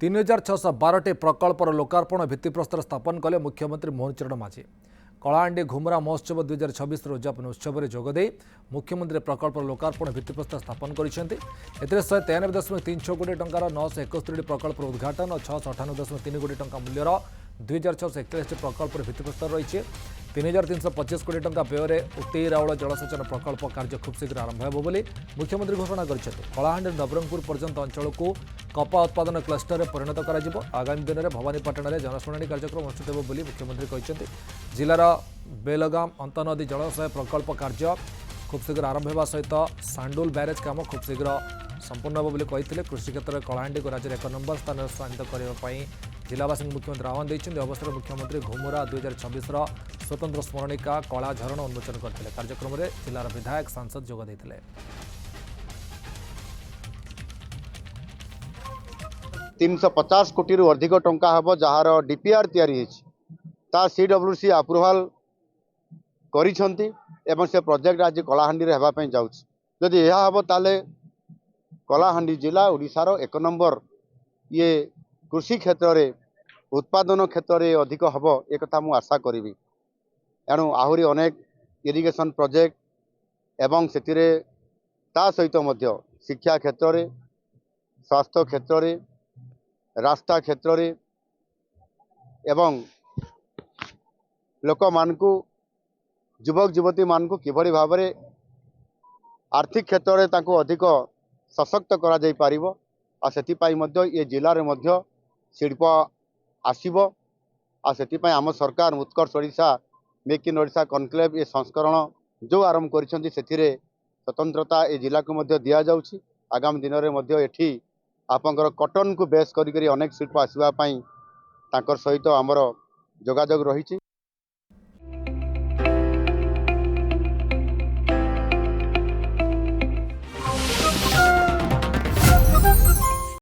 3612 प्रकल्पर लोकार्पण भित्तिप्रस्तर स्थापन कले मुख्यमंत्री मोहन चरण माझी। कलाहांडी घुमरा महोत्सव 2026 उद्यापन उत्सव में जोगदे मुख्यमंत्री प्रकल्पर लोकार्पण भित्तिप्रस्तर स्थापन कर 193.36 कोटी टंकार 971 प्रकल्पर उद्घाटन और 698.3 कोटी टंका मूल्यर 2641 प्रकल्पर भित्तिप्रस्तर रही 3325 कोटी टंका व्यय उटी राउल जलसेचन प्रकल्प कार्य खूब शीघ्र आरंभ होब मुख्यमंत्री घोषणा कर कलाहांडी नवरंगपुर पर्यंत अंचल को कपा उत्पादन क्लस्टर में परिणत कर आगामी दिन में भवानीपाटन में जनशुणी कार्यक्रम अनुष्ठित हो मुख्यमंत्री कहते जिलार बेलगाम अंतनदी जलाशय प्रकल्प कार्य खूब शीघ्र आरंभ होगा सहित सांडुल ब्यारेज काम खूब शीघ्र संपूर्ण होगा कहते कृषि क्षेत्र में कलाहांडी को राज्य में 1 नंबर स्थान स्थानित करने जिलावासी मुख्यमंत्री आह्वान देते अवसर मुख्यमंत्री घुमुरा 2026 स्वतंत्र स्मरणिका कला झरण उन्मोचन करते कार्यक्रम में जिलार विधायक सांसद जोग देते। 350 कोटी रु अधिक टंका हम जार डीपीआर या सीडब्ल्यूसी अप्रूवाल कर से प्रोजेक्ट आज कलाहांडी में होगापी जाऊँगी यह हम ताले कलाहांडी जिला ओडिशार 1 नंबर ये कृषि क्षेत्र में उत्पादन क्षेत्र में अधिक हम एक मुझे आशा करी एणु आहरी अनेक इरिगेशन प्रोजेक्ट एवं से सहित शिक्षा क्षेत्र में स्वास्थ्य क्षेत्र में रास्ता क्षेत्र में एवं लोक मानकु युवक युवती मानकु किभली भाव में आर्थिक क्षेत्र में तांको अधिक सशक्त करा जाई पारिबो आ सेतिपाई मध्य ये जिले में शिल्प आसीबो आ सेतिपाई आम सरकार Utkarsh Odisha make in Odisha conclave ये संस्करण जो आरंभ करिसेंती सेथिरे स्वतंत्रता ये जिला को मध्य दिया जाउछि। आगामी दिन में एठी आपंकर कटन को बेस करी अनेक शिल्प आसवाई तांकर सहित आमर जोगाजोग रही।